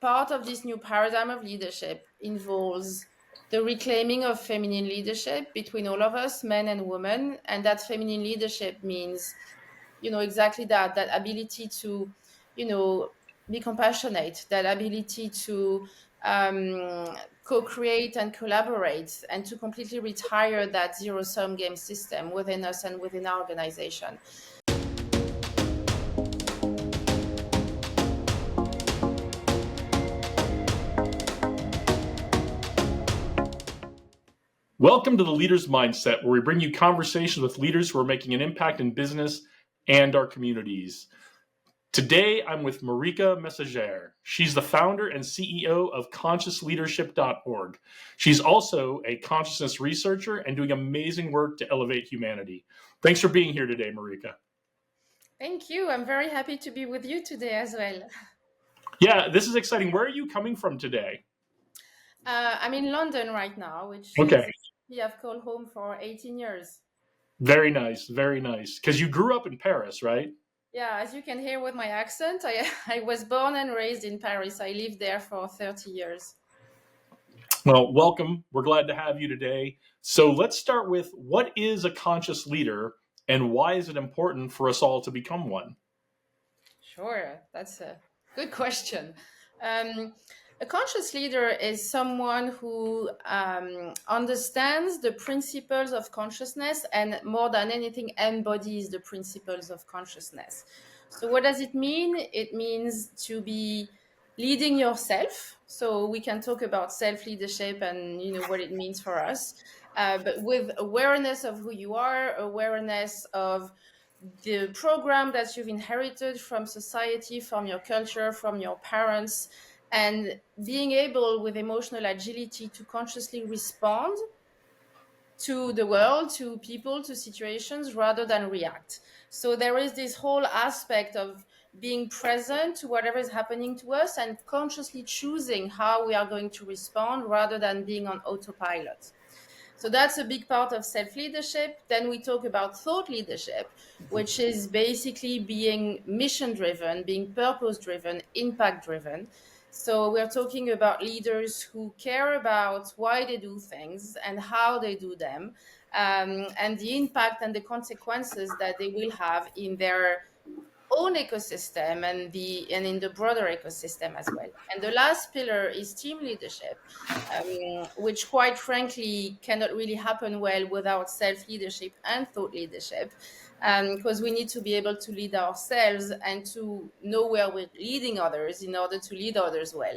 part of this new paradigm of leadership involves the reclaiming of feminine leadership between all of us, men and women. And that feminine leadership means, exactly that ability to, be compassionate, that ability to co-create and collaborate, and to completely retire that zero-sum game system within us and within our organization. Welcome to the Leader's Mindset, where we bring you conversations with leaders who are making an impact in business and our communities. Today, I'm with Marika Messager. She's the founder and CEO of consciousleadership.org. She's also a consciousness researcher and doing amazing work to elevate humanity. Thanks for being here today, Marika. Thank you. I'm very happy to be with you today as well. Yeah, this is exciting. Where are you coming from today? I'm in London right now, which I've called home for 18 years. Very nice, very nice. Because you grew up in Paris, right? Yeah, as you can hear with my accent, I was born and raised in Paris. I lived there for 30 years. Well, welcome. We're glad to have you today. So let's start with, what is a conscious leader and why is it important for us all to become one? Sure, that's a good question. A conscious leader is someone who understands the principles of consciousness and, more than anything, embodies the principles of consciousness. So what does it mean? It means to be leading yourself. So we can talk about self-leadership and what it means for us, but with awareness of who you are, awareness of the program that you've inherited from society, from your culture, from your parents, and being able, with emotional agility, to consciously respond to the world, to people, to situations, rather than react. So there is this whole aspect of being present to whatever is happening to us and consciously choosing how we are going to respond rather than being on autopilot. So that's a big part of self-leadership. Then we talk about thought leadership, which is basically being mission-driven, being purpose-driven, impact-driven. So we're talking about leaders who care about why they do things and how they do them, and the impact and the consequences that they will have in their own ecosystem and in the broader ecosystem as well. And the last pillar is team leadership, which quite frankly cannot really happen well without self-leadership and thought leadership, because we need to be able to lead ourselves and to know where we're leading others in order to lead others well.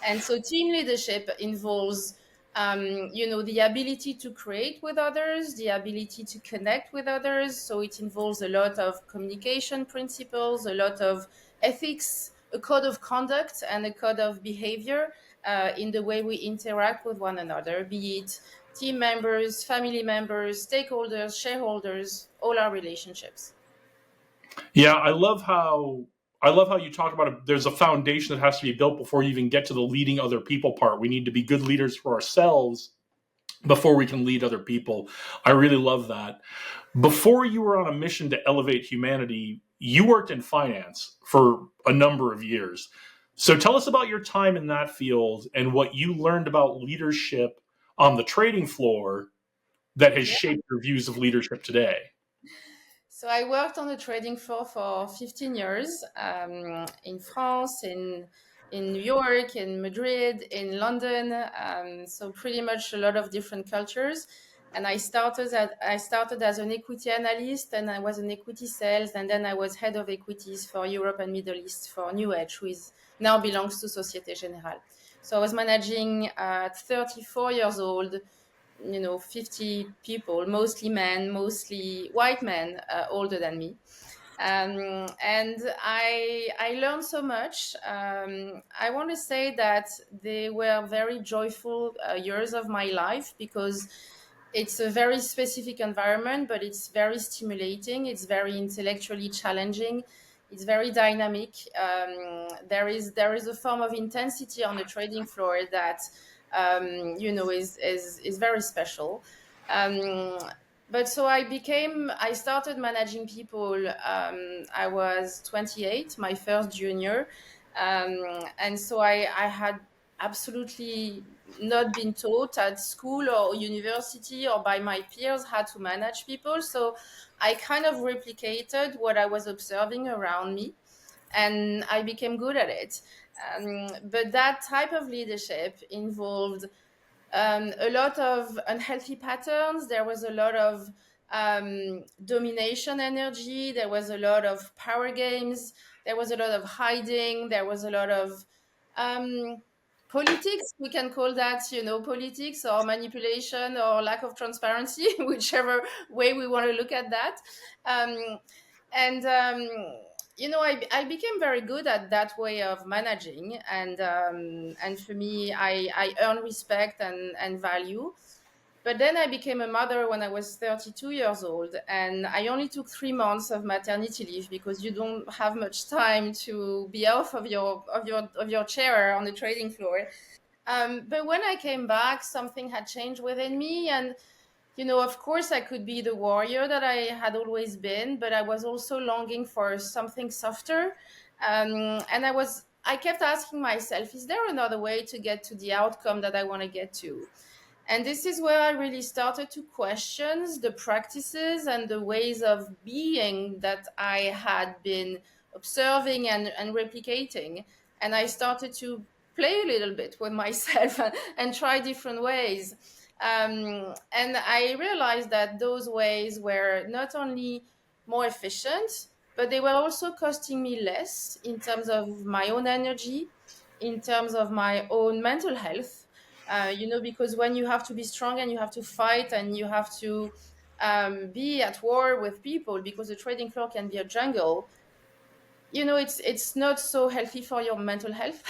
And so team leadership involves the ability to create with others, the ability to connect with others. So it involves a lot of communication principles, a lot of ethics, a code of conduct, and a code of behavior in the way we interact with one another, be it team members, family members, stakeholders, shareholders, all our relationships. Yeah, I love how you talk about it. There's a foundation that has to be built before you even get to the leading other people part. We need to be good leaders for ourselves before we can lead other people. I really love that. Before you were on a mission to elevate humanity, you worked in finance for a number of years. So tell us about your time in that field and what you learned about leadership on the trading floor that has shaped your views of leadership today. So I worked on the trading floor for 15 years in France, in New York, in Madrid, in London. So pretty much a lot of different cultures. And I started as an equity analyst, and I was an equity sales, and then I was head of equities for Europe and Middle East for New Edge, who now belongs to Societe Generale. So I was managing at 34 years old, 50 people, mostly men, mostly white men, older than me. And I learned so much. I want to say that they were very joyful years of my life, because it's a very specific environment, but it's very stimulating. It's very intellectually challenging. It's very dynamic. There is a form of intensity on the trading floor that is very special. But so I started managing people. I was 28, my first junior. And so I had absolutely not been taught at school or university or by my peers how to manage people. So I kind of replicated what I was observing around me, and I became good at it. But that type of leadership involved a lot of unhealthy patterns. There was a lot of domination energy. There was a lot of power games. There was a lot of hiding. There was a lot of um, politics. We can call that, politics or manipulation or lack of transparency, whichever way we want to look at that. Um, and I became very good at that way of managing, and for me, I earned respect and value. But then I became a mother when I was 32 years old, and I only took 3 months of maternity leave because you don't have much time to be off of your chair on the trading floor. But when I came back, something had changed within me, and of course, I could be the warrior that I had always been, but I was also longing for something softer. And I kept asking myself, is there another way to get to the outcome that I want to get to? And this is where I really started to question the practices and the ways of being that I had been observing and replicating. And I started to play a little bit with myself and try different ways. And I realized that those ways were not only more efficient, but they were also costing me less in terms of my own energy, in terms of my own mental health. Because when you have to be strong and you have to fight and you have to be at war with people, because the trading floor can be a jungle, it's not so healthy for your mental health.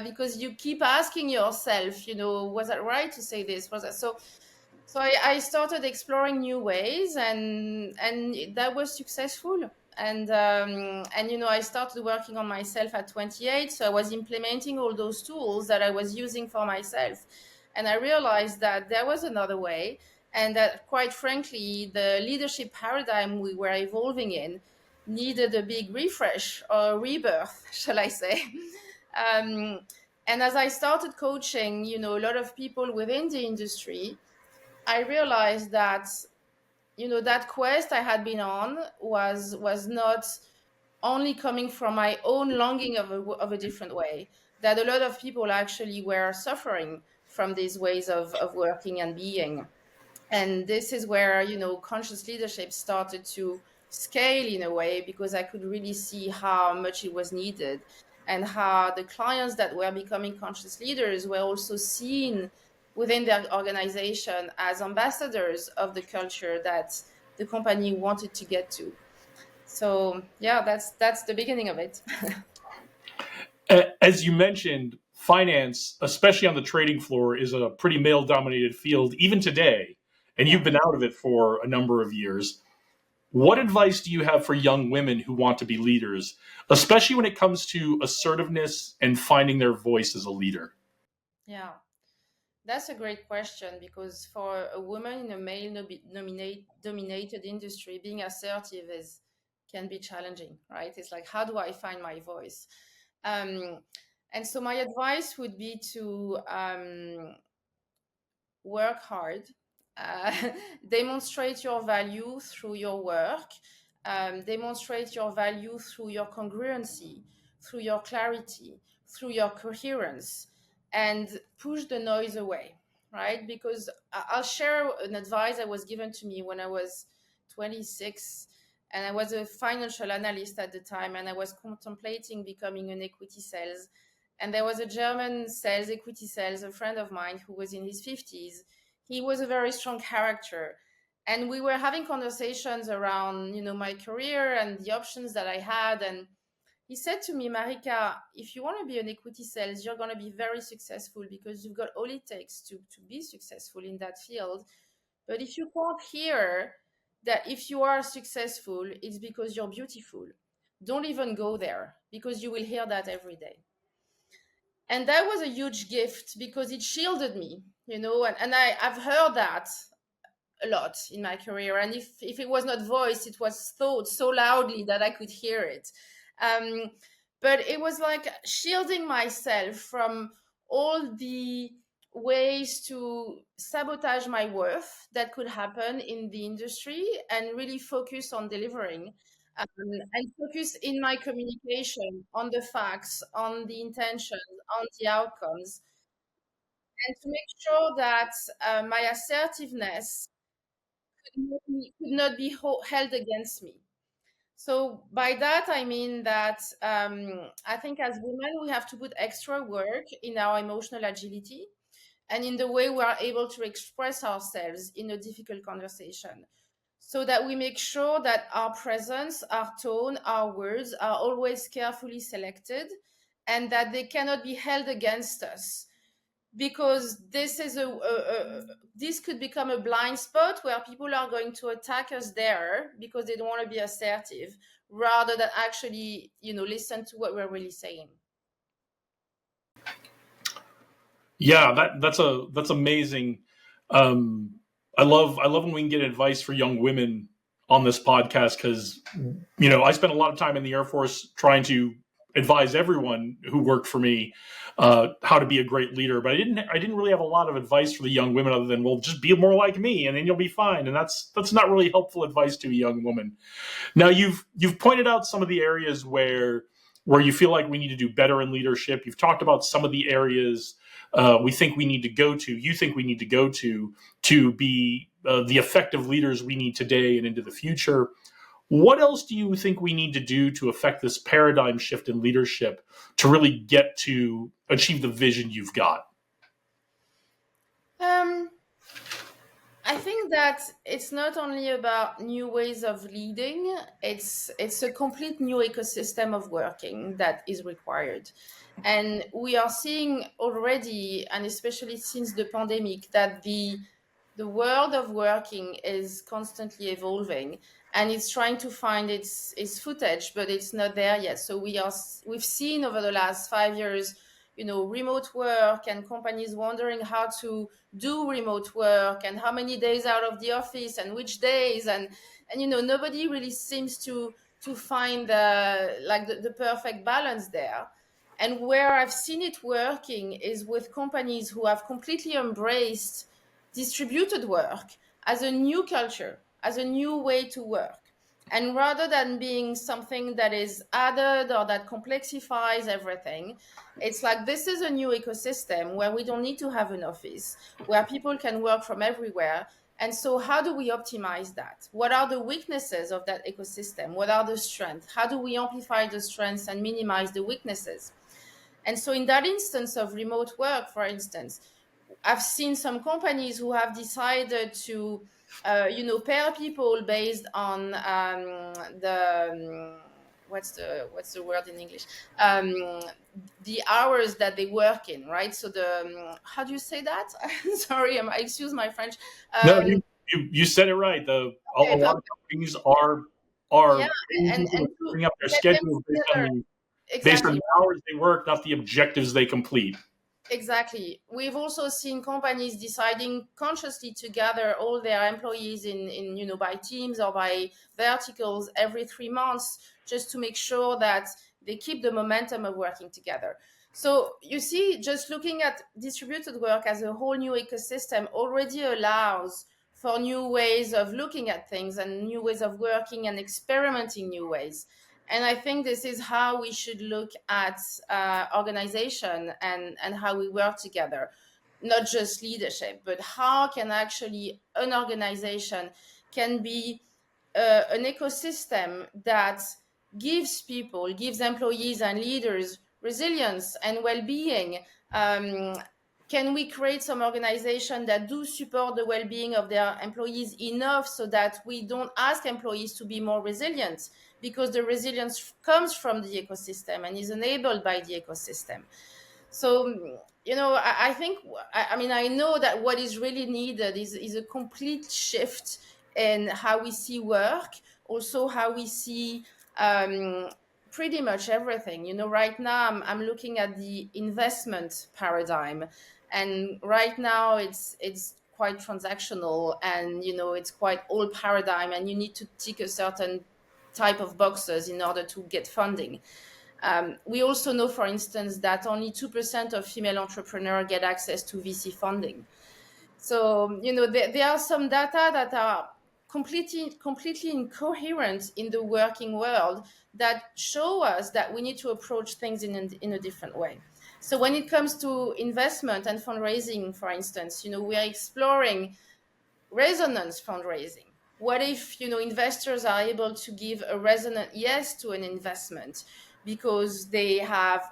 Because you keep asking yourself, was that right to say this? Was that so I started exploring new ways, and that was successful. And I started working on myself at 28, so I was implementing all those tools that I was using for myself, and I realized that there was another way, and that, quite frankly, the leadership paradigm we were evolving in needed a big refresh or rebirth, shall I say. um, and as I started coaching, a lot of people within the industry, I realized that that quest I had been on was not only coming from my own longing of a different way. That a lot of people actually were suffering from these ways of working and being. And this is where conscious leadership started to scale in a way, because I could really see how much it was needed, and how the clients that were becoming conscious leaders were also seen within their organization as ambassadors of the culture that the company wanted to get to. So yeah, that's the beginning of it. As you mentioned, finance, especially on the trading floor, is a pretty male dominated field, even today. And Yeah. you've been out of it for a number of years. What advice do you have for young women who want to be leaders, especially when it comes to assertiveness and finding their voice as a leader? Yeah. That's a great question, because for a woman in a male dominated industry, being assertive can be challenging, right? It's like, how do I find my voice? Um, and so my advice would be to work hard, uh, demonstrate your value through your work, demonstrate your value through your congruency, through your clarity, through your coherence, and push the noise away, right? Because I'll share an advice that was given to me when I was 26, and I was a financial analyst at the time, and I was contemplating becoming an equity sales. And there was a German equity sales, a friend of mine who was in his 50s. He was a very strong character. And we were having conversations around, my career and the options that I had. And he said to me, Marika, if you want to be an equity sales, you're going to be very successful because you've got all it takes to be successful in that field. But if you can't hear that if you are successful, it's because you're beautiful, don't even go there, because you will hear that every day. And that was a huge gift, because it shielded me, and I've heard that a lot in my career. And if it was not voiced, it was thought so loudly that I could hear it. um, but it was like shielding myself from all the ways to sabotage my worth that could happen in the industry, and really focus on delivering, and focus in my communication on the facts, on the intentions, on the outcomes, and to make sure that my assertiveness could not be held against me. So by that, I mean that I think as women, we have to put extra work in our emotional agility and in the way we are able to express ourselves in a difficult conversation, so that we make sure that our presence, our tone, our words are always carefully selected, and that they cannot be held against us, because this could become a blind spot where people are going to attack us there because they don't want to be assertive, rather than actually listen to what we're really saying. Yeah, that's amazing. Um, I love when we can get advice for young women on this podcast, because I spent a lot of time in the Air Force trying to advise everyone who worked for me how to be a great leader, but I didn't really have a lot of advice for the young women other than, well, just be more like me and then you'll be fine, and that's not really helpful advice to a young woman. Now you've pointed out some of the areas where you feel like we need to do better in leadership. You've talked about some of the areas we think we need to go to. You think we need to go to be the effective leaders we need today and into the future. What else do you think we need to do to affect this paradigm shift in leadership to really get to achieve the vision you've got? um I think that it's not only about new ways of leading, it's a complete new ecosystem of working that is required. And we are seeing already, and especially since the pandemic, that the world of working is constantly evolving, and it's trying to find its footage, but it's not there yet. So we've seen over the last 5 years, remote work, and companies wondering how to do remote work, and how many days out of the office and which days, and nobody really seems to find the perfect balance there. And where I've seen it working is with companies who have completely embraced distributed work as a new culture, as a new way to work. And rather than being something that is added or that complexifies everything, it's like this is a new ecosystem where we don't need to have an office, where people can work from everywhere. And so, how do we optimize that? What are the weaknesses of that ecosystem? What are the strengths? How do we amplify the strengths and minimize the weaknesses? And so, in that instance of remote work, for instance, I've seen some companies who have decided to, pair people based on what's the word in English? The hours that they work in, right? So how do you say that? Sorry, excuse my French. No, Um, you said it right. A okay, lot of companies are yeah, paying and people to to bring up their get them schedules together. based on Exactly. the hours they work, not the objectives they complete. Exactly. We've also seen companies deciding consciously to gather all their employees in by teams or by verticals every 3 months, just to make sure that they keep the momentum of working together. So you see, just looking at distributed work as a whole new ecosystem already allows for new ways of looking at things and new ways of working and experimenting new ways. And I think this is how we should look at organization and how we work together, not just leadership, but how can actually an organization can be an ecosystem that gives employees and leaders resilience and well-being. um, can we create some organization that do support the well-being of their employees enough so that we don't ask employees to be more resilient, because the resilience comes from the ecosystem and is enabled by the ecosystem. So I think, I mean, I know that what is really needed is a complete shift in how we see work, also how we see um, pretty much everything. Right now I'm looking at the investment paradigm, and right now it's quite transactional, and it's quite old paradigm, and you need to tick a certain type of boxes in order to get funding. We also know, for instance, that only 2% of female entrepreneurs get access to VC funding. So, there are some data that are completely incoherent in the working world that show us that we need to approach things in a different way. So when it comes to investment and fundraising, for instance, we are exploring resonance fundraising. What if, investors are able to give a resonant yes to an investment because they have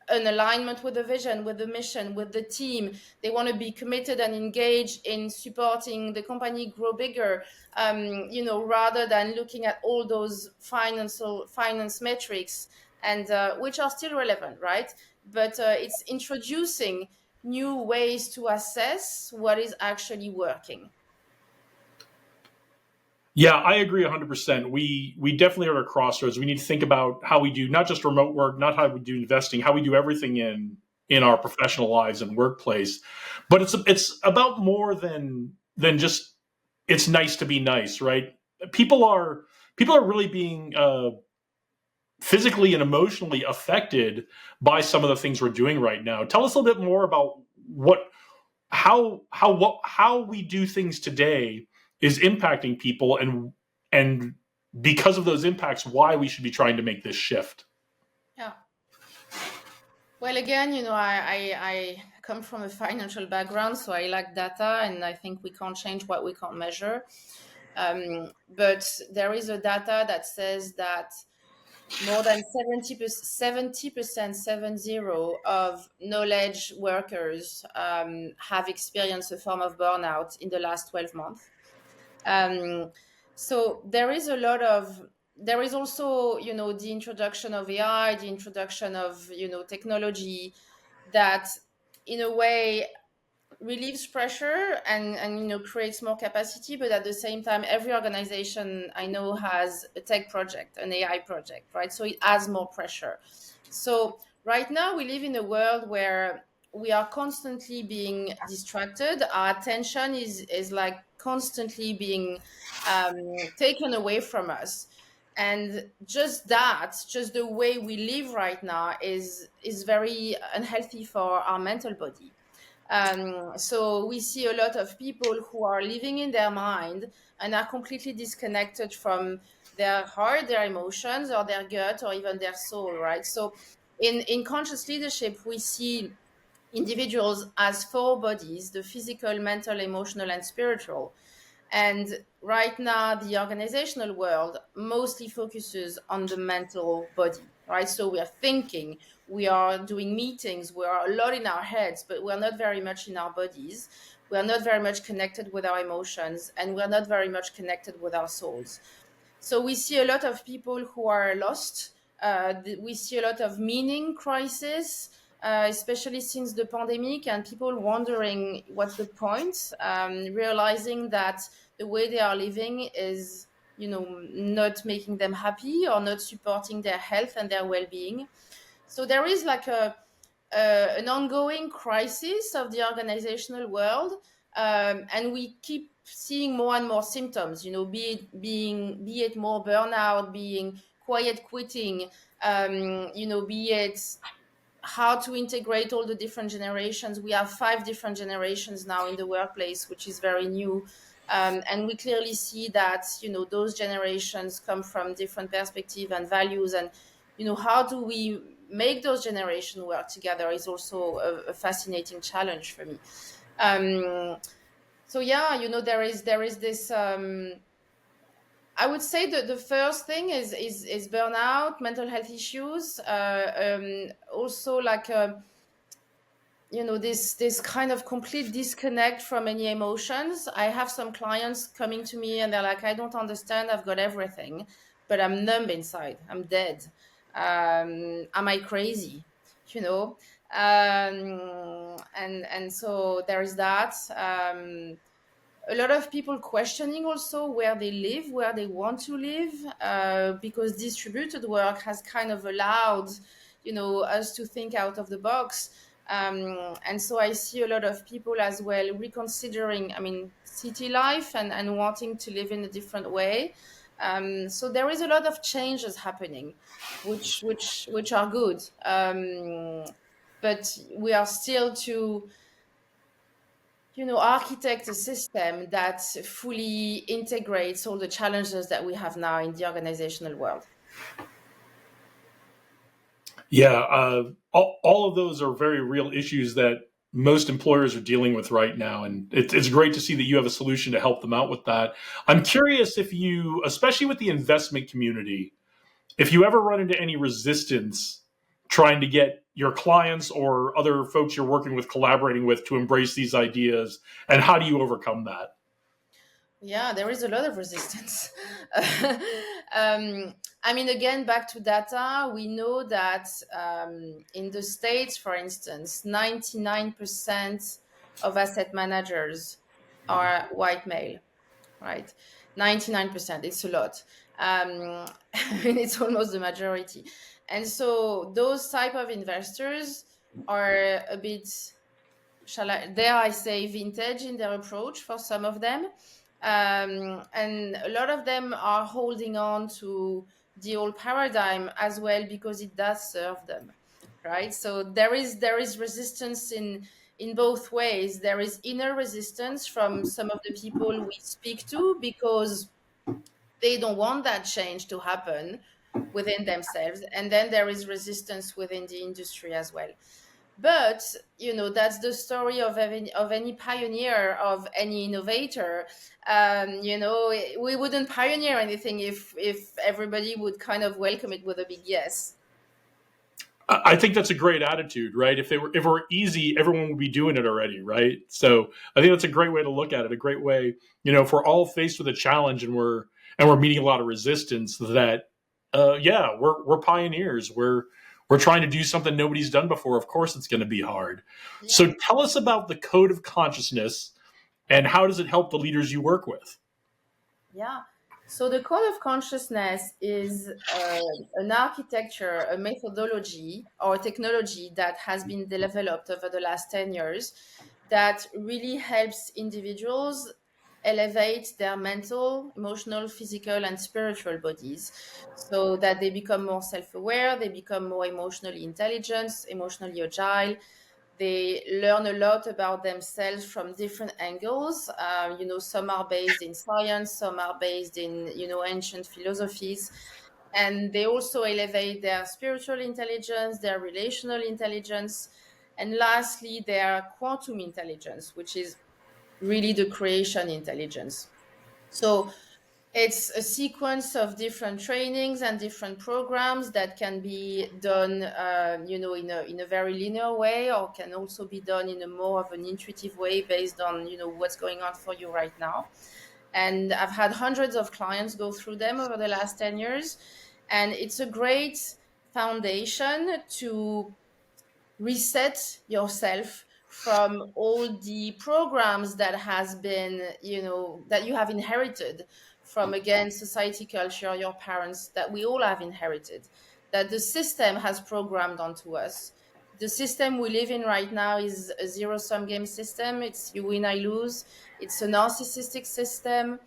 an alignment with the vision, with the mission, with the team. They want to be committed and engaged in supporting the company grow bigger, rather than looking at all those finance metrics, and which are still relevant, right? But it's introducing new ways to assess what is actually working. Yeah, I agree 100%. We definitely are at a crossroads. We need to think about how we do not just remote work, not how we do investing, how we do everything in our professional lives and workplace. But it's about more than just it's nice to be nice, right? People are really being physically and emotionally affected by some of the things we're doing right now. Tell us a little bit more about how we do things today is impacting people, and because of those impacts, why we should be trying to make this shift. Yeah. Well, again, I come from a financial background, so I like data, and I think we can't change what we can't measure. But there is a data that says that more than 70% of knowledge workers have experienced a form of burnout in the last 12 months. So there is also, the introduction of AI, the introduction of, technology that in a way relieves pressure and creates more capacity, but at the same time every organization I know has a tech project, an AI project, right? So it adds more pressure. So right now we live in a world where we are constantly being distracted. Our attention is like constantly being taken away from us, and just the way we live right now is very unhealthy for our mental body. So we see a lot of people who are living in their mind and are completely disconnected from their heart, their emotions, or their gut, or even their soul, right? So in conscious leadership, we see individuals as four bodies: the physical, mental, emotional, and spiritual. And right now, the organizational world mostly focuses on the mental body, right? So we are thinking, we are doing meetings, we are a lot in our heads, but we're not very much in our bodies. We are not very much connected with our emotions, and we're not very much connected with our souls. So we see a lot of people who are lost. We see a lot of meaning crisis, especially since the pandemic, and people wondering what's the point, realizing that the way they are living is, not making them happy or not supporting their health and their well-being. So there is like an ongoing crisis of the organizational world, and we keep seeing more and more symptoms. Be it more burnout, being quiet quitting, be it how to integrate all the different generations. We have 5 different generations now in the workplace, which is very new. And we clearly see that, those generations come from different perspectives and values. And, how do we make those generations work together is also a fascinating challenge for me. So yeah, there is this, I would say that the first thing is burnout, mental health issues, also like this kind of complete disconnect from any emotions. I have some clients coming to me and they're like, I don't understand, I've got everything, but I'm numb inside, I'm dead. Am I crazy? And so there's that. A lot of people questioning also where they live, where they want to live, because distributed work has kind of allowed, us to think out of the box. And so I see a lot of people as well reconsidering, city life and wanting to live in a different way. So there is a lot of changes happening, which are good. But we are still to, architect a system that fully integrates all the challenges that we have now in the organizational world. Yeah, all of those are very real issues that most employers are dealing with right now. And it's great to see that you have a solution to help them out with that. I'm curious if you, especially with the investment community, if you ever run into any resistance trying to get your clients or other folks you're working with, collaborating with, to embrace these ideas, and how do you overcome that? Yeah, there is a lot of resistance. I mean, again, back to data, we know that in the States, for instance, 99% of asset managers are white male, right? 99%, it's a lot. It's almost the majority. And so those type of investors are a bit, dare I say, vintage in their approach for some of them. And a lot of them are holding on to the old paradigm as well because it does serve them, right? So there is resistance in both ways. There is inner resistance from some of the people we speak to because they don't want that change to happen within themselves, and then there is resistance within the industry as well. But that's the story of any pioneer, of any innovator. We wouldn't pioneer anything if everybody would kind of welcome it with a big yes. I think that's a great attitude, right? If it were easy, everyone would be doing it already, right? So I think that's a great way to look at it. A great way, if we're all faced with a challenge and we're meeting a lot of resistance, that yeah, we're pioneers. We're trying to do something nobody's done before. Of course, it's going to be hard. Yeah. So tell us about the code of consciousness and how does it help the leaders you work with? Yeah. So the code of consciousness is an architecture, a methodology or technology that has been developed over the last 10 years that really helps individuals elevate their mental, emotional, physical, and spiritual bodies so that they become more self-aware, they become more emotionally intelligent, emotionally agile. They learn a lot about themselves from different angles. Some are based in science, some are based in, ancient philosophies. And they also elevate their spiritual intelligence, their relational intelligence, and lastly, their quantum intelligence, which is really the creation intelligence. So it's a sequence of different trainings and different programs that can be done, in a very linear way, or can also be done in a more of an intuitive way based on, what's going on for you right now. And I've had hundreds of clients go through them over the last 10 years. And it's a great foundation to reset yourself from all the programs that has been, that you have inherited from, again, society, culture, your parents, that we all have inherited, that the system has programmed onto us. The system we live in right now is a zero-sum game system. It's you win, I lose. It's a narcissistic system.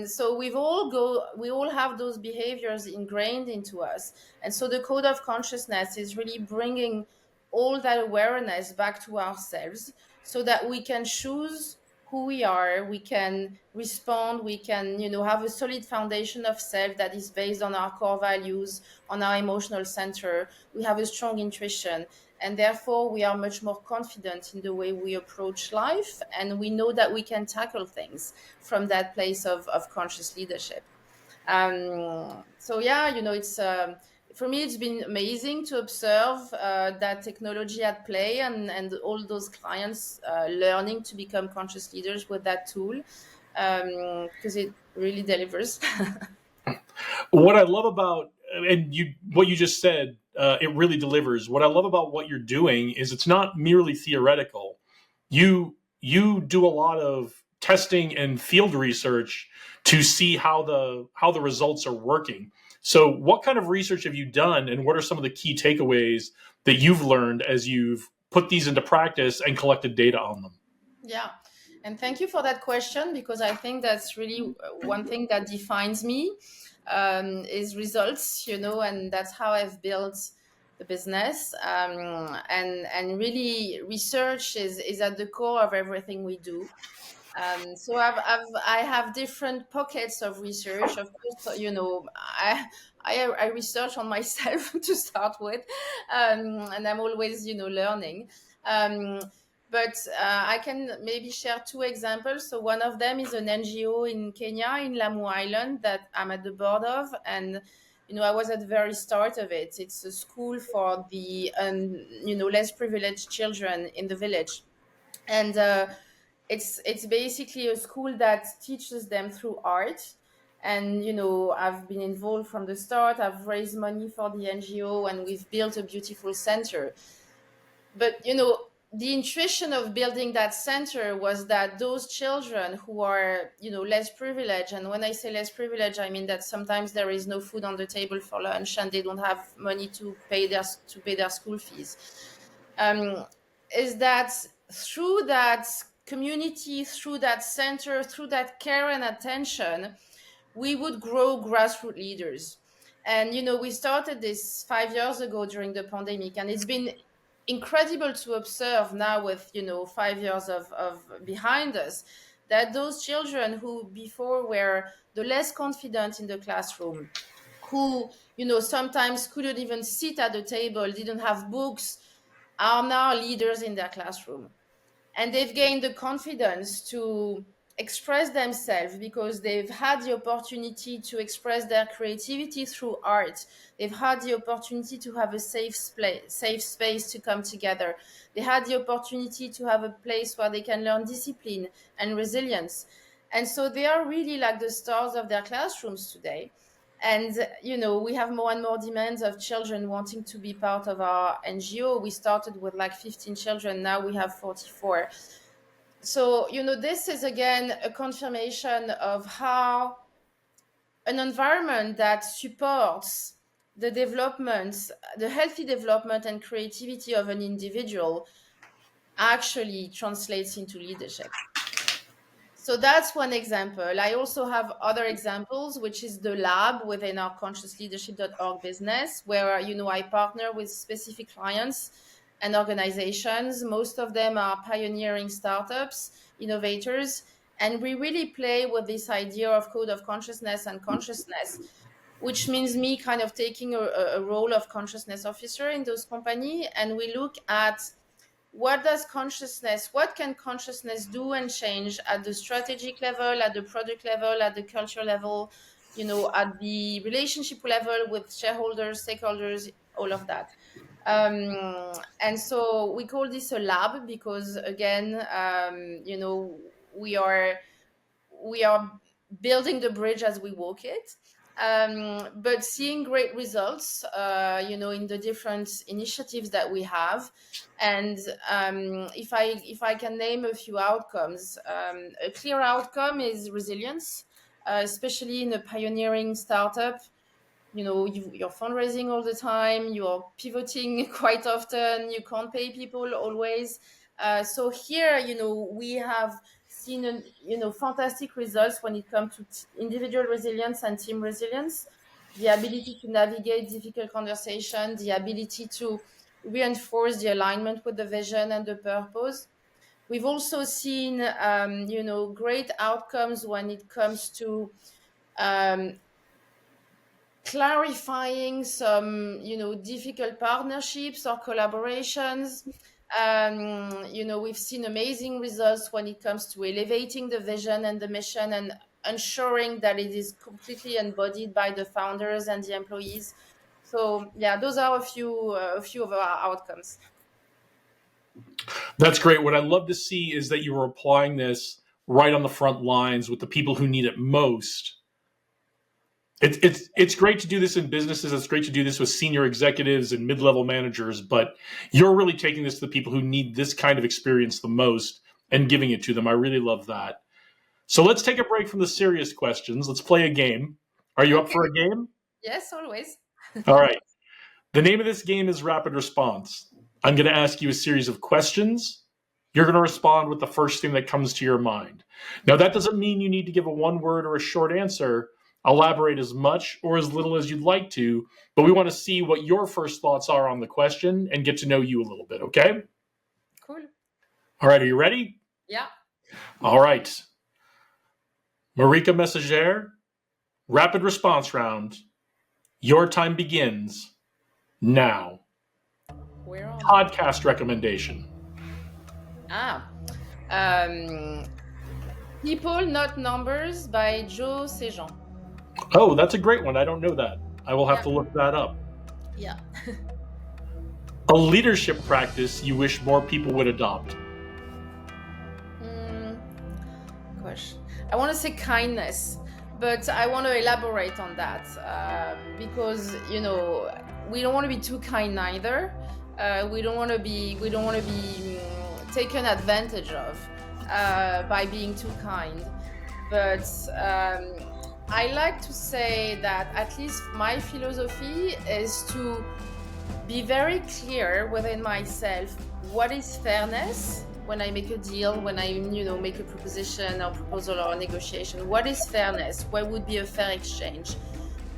So we all have those behaviors ingrained into us. And so the code of consciousness is really bringing all that awareness back to ourselves so that we can choose who we are, we can respond, we can, have a solid foundation of self that is based on our core values, on our emotional center. We have a strong intuition, and therefore we are much more confident in the way we approach life, and we know that we can tackle things from that place of conscious leadership. So yeah, it's for me, it's been amazing to observe that technology at play, and all those clients learning to become conscious leaders with that tool, because it really delivers. What I love about what you just said, it really delivers. What I love about what you're doing is it's not merely theoretical. You do a lot of testing and field research to see how the results are working. So what kind of research have you done, and what are some of the key takeaways that you've learned as you've put these into practice and collected data on them? Yeah. And thank you for that question, because I think that's really one thing that defines me, is results, and that's how I've built the business. And really, research is at the core of everything we do. So I have different pockets of research. Of course, I research on myself to start with, and I'm always learning. Um, but I can maybe share two examples. So one of them is an NGO in Kenya, in Lamu Island, that I'm at the board of, and I was at the very start of it. It's a school for the less privileged children in the village, and it's basically a school that teaches them through art. And I've been involved from the start. I've raised money for the NGO, and we've built a beautiful center. But the intuition of building that center was that those children who are less privileged, and when I say less privileged, I mean that sometimes there is no food on the table for lunch, and they don't have money to pay their school fees, is that through that community, through that center, through that care and attention, we would grow grassroots leaders. And we started this 5 years ago during the pandemic, and it's been incredible to observe now, with 5 years of behind us, that those children who before were the less confident in the classroom, who sometimes couldn't even sit at the table, didn't have books, are now leaders in their classroom. And they've gained the confidence to express themselves because they've had the opportunity to express their creativity through art. They've had the opportunity to have a safe space to come together. They had the opportunity to have a place where they can learn discipline and resilience. And so they are really like the stars of their classrooms today. And we have more and more demands of children wanting to be part of our NGO. We started with like 15 children, now we have 44. So this is again a confirmation of how an environment that supports the development, the healthy development and creativity of an individual actually translates into leadership. So that's one example. I also have other examples, which is the lab within our consciousleadership.org business, where, I partner with specific clients and organizations. Most of them are pioneering startups, innovators, and we really play with this idea of code of consciousness and consciousness, which means me kind of taking a role of consciousness officer in those companies. And we look at what can consciousness do and change at the strategic level, at the product level, at the culture level, at the relationship level with shareholders, stakeholders, all of that. And so we call this a lab because, again, we are building the bridge as we walk it. But seeing great results, in the different initiatives that we have. And if I can name a few outcomes, a clear outcome is resilience, especially in a pioneering startup. You're fundraising all the time, you're pivoting quite often, you can't pay people always. So here, we have seen, fantastic results when it comes to individual resilience and team resilience, the ability to navigate difficult conversation, the ability to reinforce the alignment with the vision and the purpose. We've also seen, great outcomes when it comes to clarifying some, difficult partnerships or collaborations. We've seen amazing results when it comes to elevating the vision and the mission and ensuring that it is completely embodied by the founders and the employees. So yeah, those are a few of our outcomes. That's great. What I love to see is that you are applying this right on the front lines with the people who need it most. It's great to do this in businesses. It's great to do this with senior executives and mid-level managers, but you're really taking this to the people who need this kind of experience the most and giving it to them. I really love that. So let's take a break from the serious questions. Let's play a game. Are you up for a game? Yes, always. All right. The name of this game is Rapid Response. I'm going to ask you a series of questions. you're going to respond with the first thing that comes to your mind. Now, that doesn't mean you need to give a one word or a short answer. Elaborate as much or as little as you'd like to, but we want to see what your first thoughts are on the question and get to know you a little bit, okay? Cool. All right, are you ready? Yeah. All right. Marika Messager, rapid response round. Your time begins now. Where are Podcast recommendation. People Not Numbers by Joe Sejan. Oh, that's a great one. I don't know that. I will have to look that up. Yeah. A leadership practice you wish more people would adopt. Gosh, I want to say kindness, but I want to elaborate on that because we don't want to be too kind neither. We don't want to be taken advantage of by being too kind. But I like to say that at least my philosophy is to be very clear within myself what is fairness when I make a deal, when I make a proposition or proposal or a negotiation. What is fairness? What would be a fair exchange?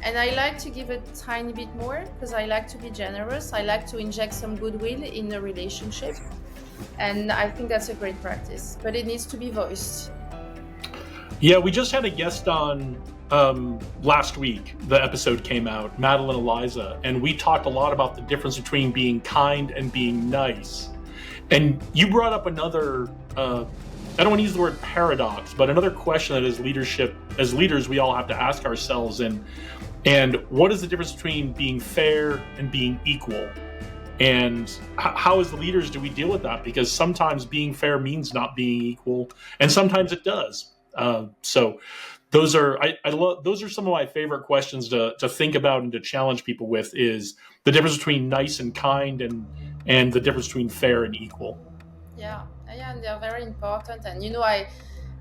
And I like to give a tiny bit more because I like to be generous. I like to inject some goodwill in a relationship. And I think that's a great practice, but it needs to be voiced. Yeah, we just had a guest on last week. The episode came out, Madeline Eliza, and we talked a lot about the difference between being kind and being nice. And you brought up another, I don't want to use the word paradox, but another question that as leaders, we all have to ask ourselves, and what is the difference between being fair and being equal? And how as leaders do we deal with that? Because sometimes being fair means not being equal, and sometimes it does. So those are those are some of my favorite questions to think about and to challenge people with, is the difference between nice and kind, and the difference between fair and equal. Yeah, and they're very important. And I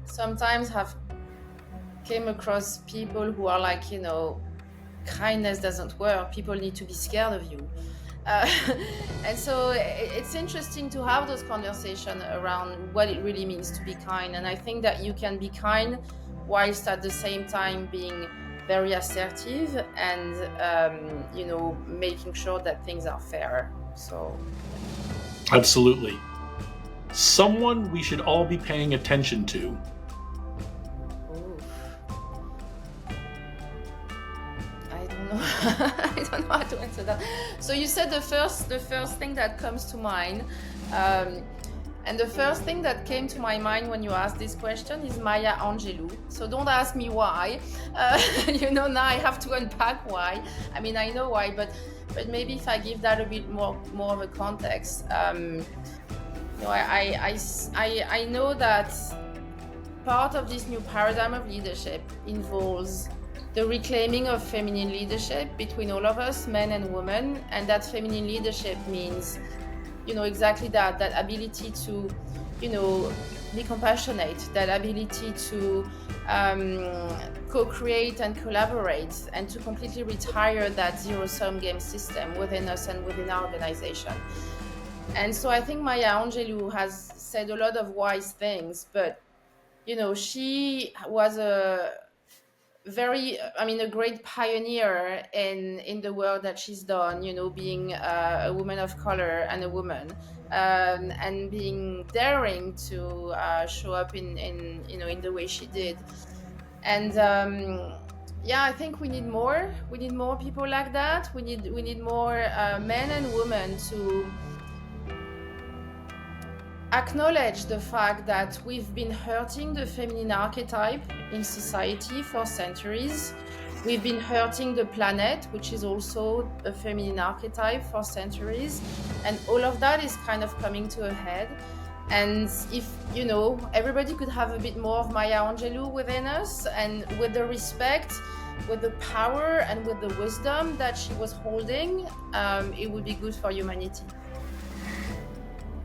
sometimes have came across people who are like, kindness doesn't work. People need to be scared of you. And so it's interesting to have those conversations around what it really means to be kind. And I think that you can be kind whilst at the same time being very assertive and, making sure that things are fair. So. Absolutely. Someone we should all be paying attention to. I don't know how to answer that. So you said the first thing that comes to mind, and the first thing that came to my mind when you asked this question is Maya Angelou. So don't ask me why. Now I have to unpack why. I mean, I know why, but maybe if I give that a bit more of a context, I know that part of this new paradigm of leadership involves the reclaiming of feminine leadership between all of us, men and women, and that feminine leadership means, exactly that ability to, be compassionate, that ability to co-create and collaborate, and to completely retire that zero-sum game system within us and within our organization. And so I think Maya Angelou has said a lot of wise things, but, she was a great pioneer in the work that she's done, being a woman of color and a woman, and being daring to show up in the way she did. And I think we need more. We need more people like that. We need more men and women to acknowledge the fact that we've been hurting the feminine archetype in society for centuries. We've been hurting the planet, which is also a feminine archetype, for centuries. And all of that is kind of coming to a head. And if, everybody could have a bit more of Maya Angelou within us, and with the respect, with the power, and with the wisdom that she was holding, it would be good for humanity.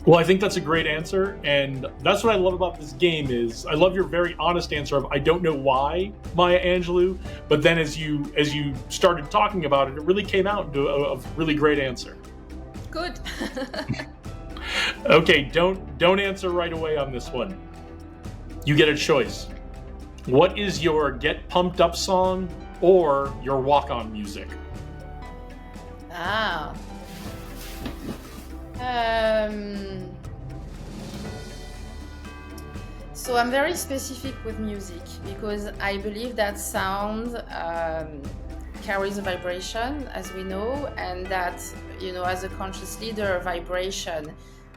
Well, I think that's a great answer, and that's what I love about this game. Is I love your very honest answer of I don't know why Maya Angelou, but then as you started talking about it, it really came out into a really great answer. Good. Okay, don't answer right away on this one. You get a choice. What is your get pumped up song or your walk on music? Ah. So I'm very specific with music because I believe that sound carries a vibration, as we know, and that, as a conscious leader, vibration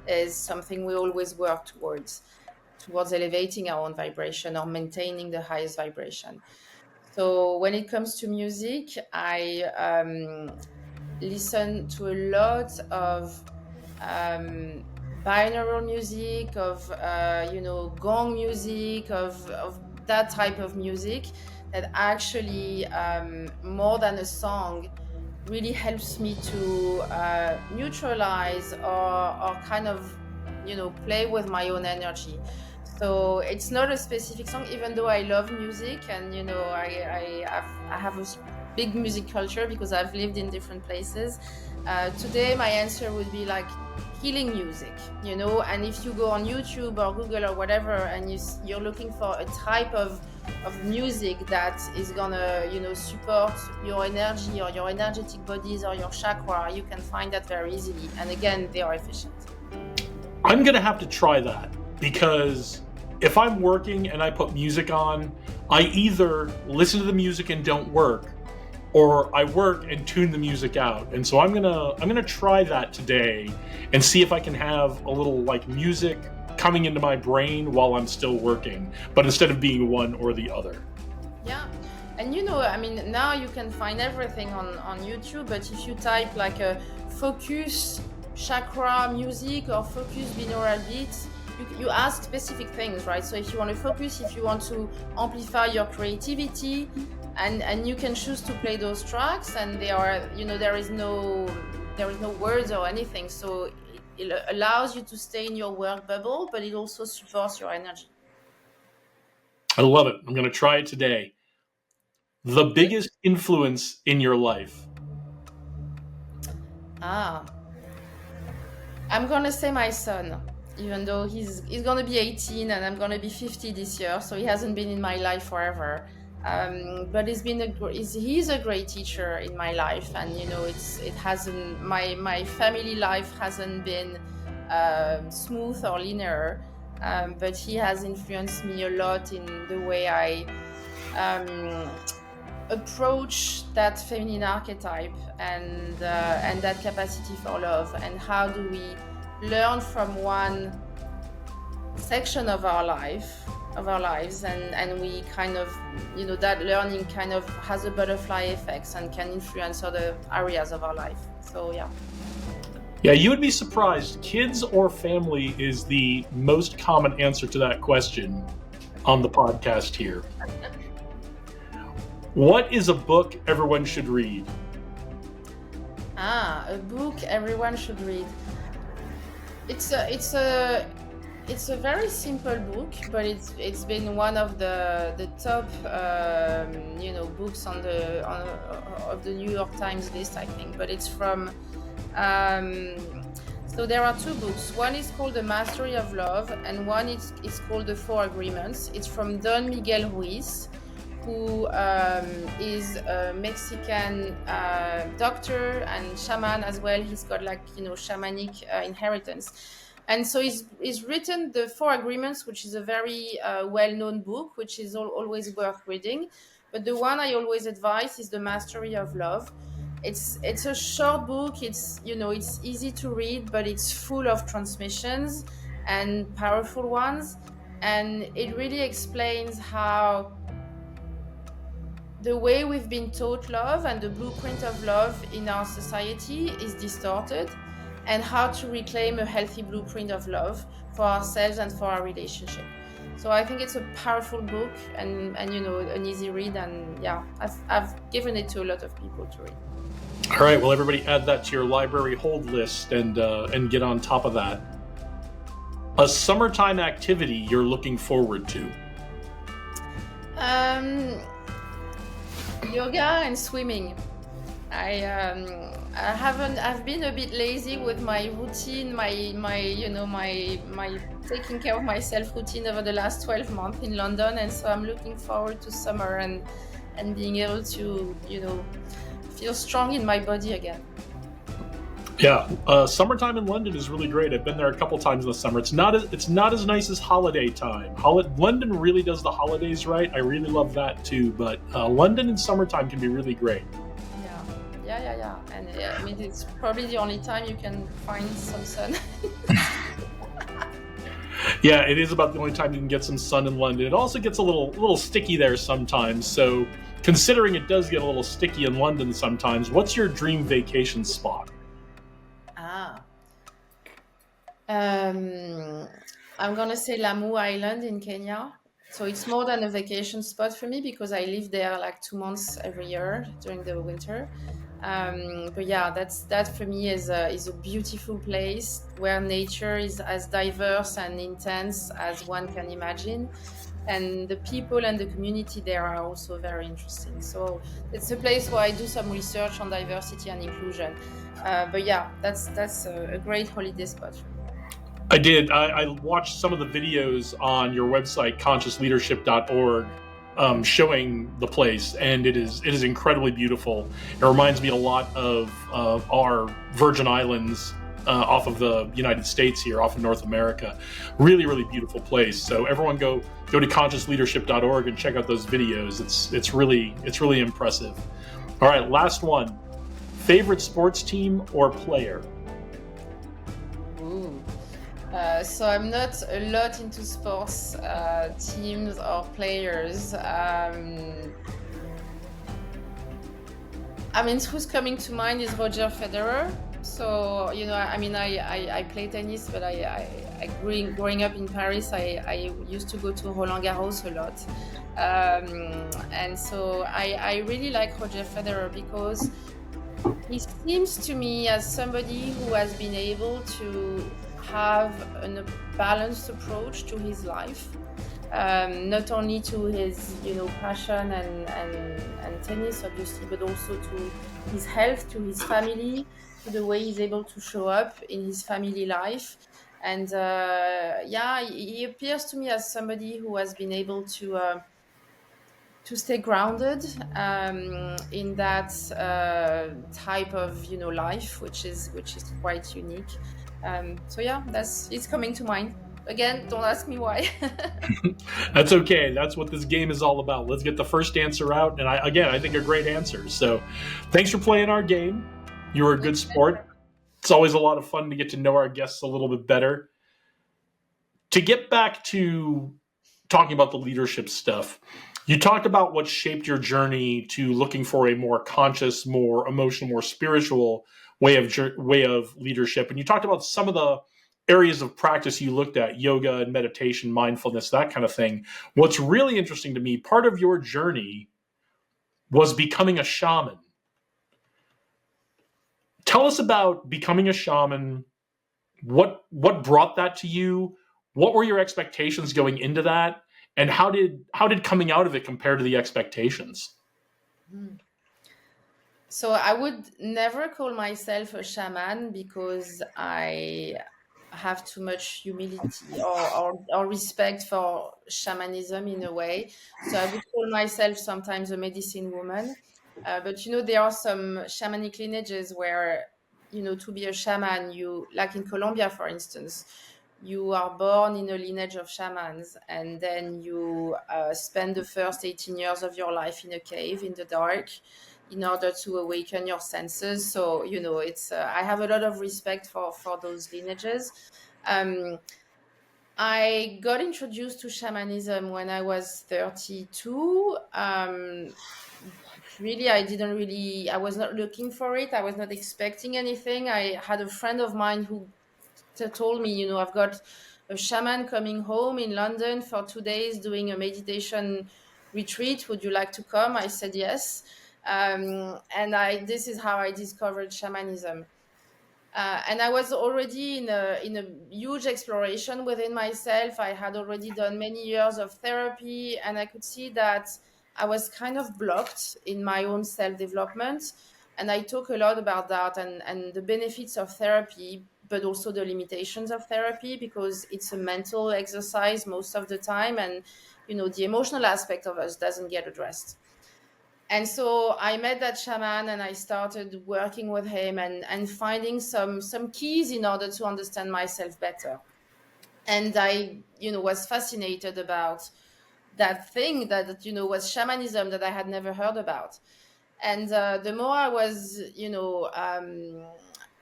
is something we always work towards elevating our own vibration or maintaining the highest vibration. So when it comes to music, I listen to a lot of binaural music, of gong music, of that type of music that actually, more than a song, really helps me to neutralize or kind of play with my own energy. So it's not a specific song, even though I love music, and I have a big music culture because I've lived in different places. Today my answer would be like healing music, and if you go on YouTube or Google or whatever and you're looking for a type of music that is gonna support your energy or your energetic bodies or your chakra, you can find that very easily, and again, they are efficient. I'm gonna have to try that, because if I'm working and I put music on, I either listen to the music and don't work, or I work and tune the music out. And so I'm gonna try that today and see if I can have a little like music coming into my brain while I'm still working, but instead of being one or the other. Yeah. And now you can find everything on YouTube, but if you type like a focus chakra music or focus binaural beats, you ask specific things, right? So if you want to focus, if you want to amplify your creativity, and you can choose to play those tracks, and they are, there is no words or anything, so it allows you to stay in your work bubble, but it also supports your energy. I love it. I'm going to try it today. The biggest influence in your life? I'm going to say my son, even though he's going to be 18 and I'm going to be 50 this year, so he hasn't been in my life forever. But he's a great teacher in my life, and my family life hasn't been smooth or linear, but he has influenced me a lot in the way I approach that feminine archetype and that capacity for love, and how do we learn from one section of our lives, and we kind of, that learning kind of has a butterfly effect and can influence other areas of our life. So yeah, you would be surprised. Kids or family is the most common answer to that question on the podcast here. What is a book everyone should read? A book everyone should read. It's a very simple book, but it's been one of the top books on the New York Times list, I think. But it's from so there are two books. One is called The Mastery of Love, and one is called The Four Agreements. It's from Don Miguel Ruiz, who is a Mexican doctor and shaman as well. He's got shamanic inheritance. And so he's written The Four Agreements, which is a very well-known book, which is always worth reading. But the one I always advise is The Mastery of Love. It's a short book. It's easy to read, but it's full of transmissions and powerful ones. And it really explains how the way we've been taught love and the blueprint of love in our society is distorted, and how to reclaim a healthy blueprint of love for ourselves and for our relationship. So I think it's a powerful book and an easy read, and I've given it to a lot of people to read. All right, well, everybody add that to your library hold list and get on top of that. A summertime activity you're looking forward to? Yoga and swimming. I've been a bit lazy with my routine, my taking care of myself routine over the last 12 months in London, and so I'm looking forward to summer and being able to, feel strong in my body again. Yeah, summertime in London is really great. I've been there a couple times in the summer. It's not as nice as holiday time. London really does the holidays right. I really love that too. But London in summertime can be really great. Yeah. And I mean, it's probably the only time you can find some sun. Yeah, it is about the only time you can get some sun in London. It also gets a little sticky there sometimes. So, considering it does get a little sticky in London sometimes, what's your dream vacation spot? I'm gonna say Lamu Island in Kenya. So it's more than a vacation spot for me because I live there like 2 months every year during the winter. But yeah, that for me is a beautiful place where nature is as diverse and intense as one can imagine, and the people and the community there are also very interesting. So it's a place where I do some research on diversity and inclusion. But yeah, that's a great holiday spot for me. I did. I watched some of the videos on your website, consciousleadership.org, showing the place, and it is incredibly beautiful. It reminds me a lot of our Virgin Islands off of the United States here, off of North America. Really, really beautiful place. So everyone go to consciousleadership.org and check out those videos. It's really impressive. All right, last one. Favorite sports team or player? Ooh. So I'm not a lot into sports teams or players. I mean, who's coming to mind is Roger Federer. So, I mean, I play tennis, but growing up in Paris, I used to go to Roland Garros a lot. And so I really like Roger Federer because he seems to me as somebody who has been able to have a balanced approach to his life, not only to his passion and tennis obviously, but also to his health, to his family, to the way he's able to show up in his family life. And he appears to me as somebody who has been able to stay grounded in that type of life, which is quite unique. So yeah, it's coming to mind. Again, don't ask me why. That's okay. That's what this game is all about. Let's get the first answer out. And I think a great answer. So thanks for playing our game. You were a good sport. It's always a lot of fun to get to know our guests a little bit better. To get back to talking about the leadership stuff, you talked about what shaped your journey to looking for a more conscious, more emotional, more spiritual way of leadership. And you talked about some of the areas of practice you looked at: yoga and meditation, mindfulness, that kind of thing. What's really interesting to me, part of your journey was becoming a shaman. Tell us about becoming a shaman. What brought that to you? What were your expectations going into that? And how did coming out of it compare to the expectations? So I would never call myself a shaman because I have too much humility or respect for shamanism in a way. So I would call myself sometimes a medicine woman. But there are some shamanic lineages where, to be a shaman, like in Colombia, for instance, you are born in a lineage of shamans, and then you spend the first 18 years of your life in a cave in the dark in order to awaken your senses. So, it's I have a lot of respect for those lineages. I got introduced to shamanism when I was 32. Really, I was not looking for it. I was not expecting anything. I had a friend of mine who told me, I've got a shaman coming home in London for 2 days doing a meditation retreat. Would you like to come? I said yes. And this is how I discovered shamanism. And I was already in a huge exploration within myself. I had already done many years of therapy, and I could see that I was kind of blocked in my own self-development. And I talk a lot about that, and the benefits of therapy, but also the limitations of therapy, because it's a mental exercise most of the time, and the emotional aspect of us doesn't get addressed. And so I met that shaman, and I started working with him, and finding some keys in order to understand myself better. And I was fascinated about that thing that was shamanism, that I had never heard about. And the more I was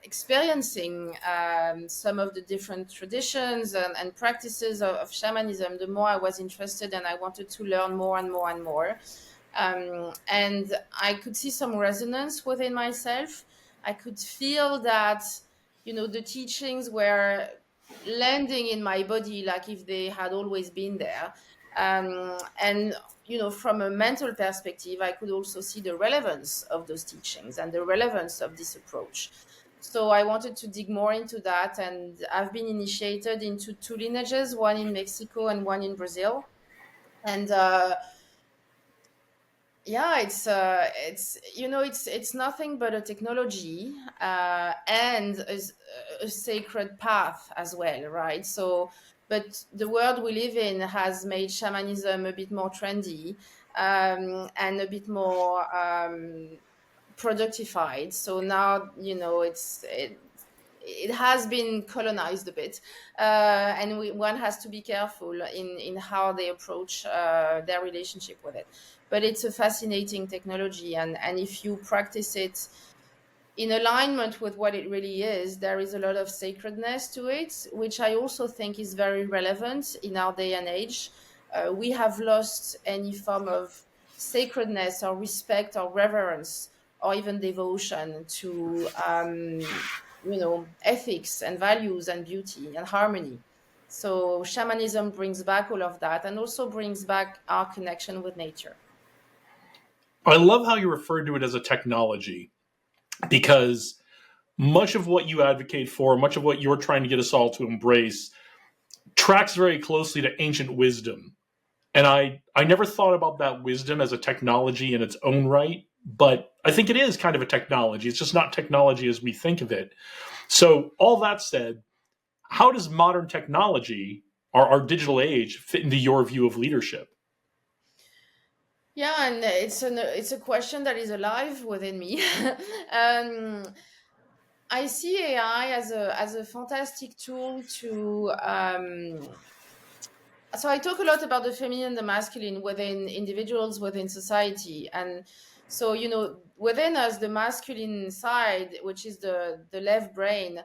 experiencing some of the different traditions and practices of shamanism, the more I was interested, and I wanted to learn more and more and more. And I could see some resonance within myself. I could feel that the teachings were landing in my body, like if they had always been there. And from a mental perspective, I could also see the relevance of those teachings and the relevance of this approach. So I wanted to dig more into that, and I've been initiated into two lineages, one in Mexico and one in Brazil. And yeah, it's nothing but a technology, and a sacred path as well, right? So, but the world we live in has made shamanism a bit more trendy, and a bit more productified. So now it has been colonized a bit, and one has to be careful in how they approach their relationship with it. But it's a fascinating technology, and if you practice it in alignment with what it really is, there is a lot of sacredness to it, which I also think is very relevant in our day and age. We have lost any form of sacredness or respect or reverence or even devotion to ethics and values and beauty and harmony. So shamanism brings back all of that, and also brings back our connection with nature. I love how you referred to it as a technology, because much of what you advocate for, much of what you're trying to get us all to embrace, tracks very closely to ancient wisdom. And I never thought about that wisdom as a technology in its own right, but I think it is kind of a technology. It's just not technology as we think of it. So, all that said, how does modern technology, our digital age, fit into your view of leadership? Yeah, and it's a question that is alive within me. um, I see AI as a fantastic tool to. So I talk a lot about the feminine and the masculine within individuals, within society, and so within us, the masculine side, which is the left brain,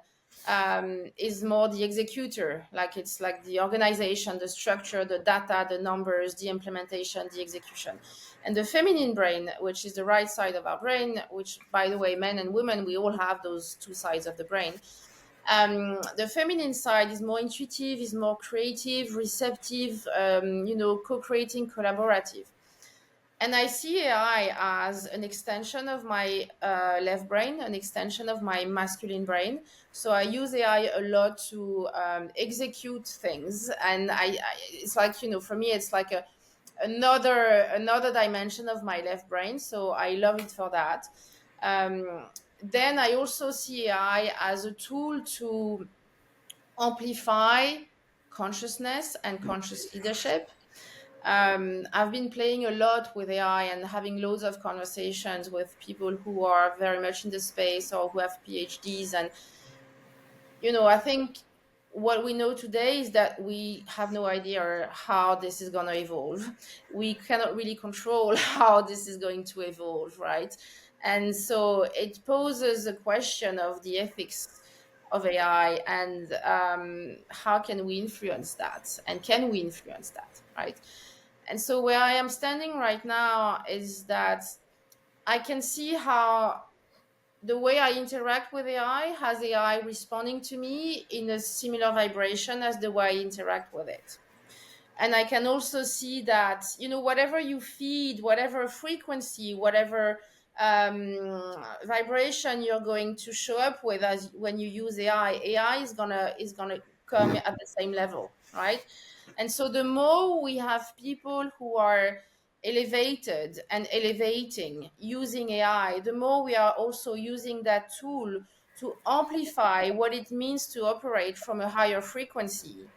is more the executor. Like it's like the organization, the structure, the data, the numbers, the implementation, the execution. And the feminine brain, which is the right side of our brain, which, by the way, men and women, we all have those two sides of the brain. The feminine side is more intuitive, is more creative, receptive, co-creating, collaborative. And I see AI as an extension of my left brain, an extension of my masculine brain. So I use AI a lot to execute things, and it's like for me, it's like another dimension of my left brain. So I love it for that. Then I also see AI as a tool to amplify consciousness and conscious leadership. I've been playing a lot with AI and having loads of conversations with people who are very much in the space or who have PhDs. And, I think what we know today is that we have no idea how this is going to evolve. We cannot really control how this is going to evolve, right? And so it poses a question of the ethics of AI, and how can we influence that? And can we influence that, right? And so where I am standing right now is that I can see how the way I interact with AI has AI responding to me in a similar vibration as the way I interact with it. And I can also see that, whatever you feed, whatever frequency, whatever vibration you're going to show up with as when you use AI is gonna come at the same level, right? And so the more we have people who are elevated and elevating using AI, the more we are also using that tool to amplify what it means to operate from a higher frequency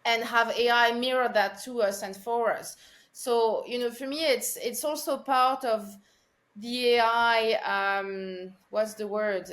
and have AI mirror that to us and for us. So, for me, it's also part of the AI, what's the word?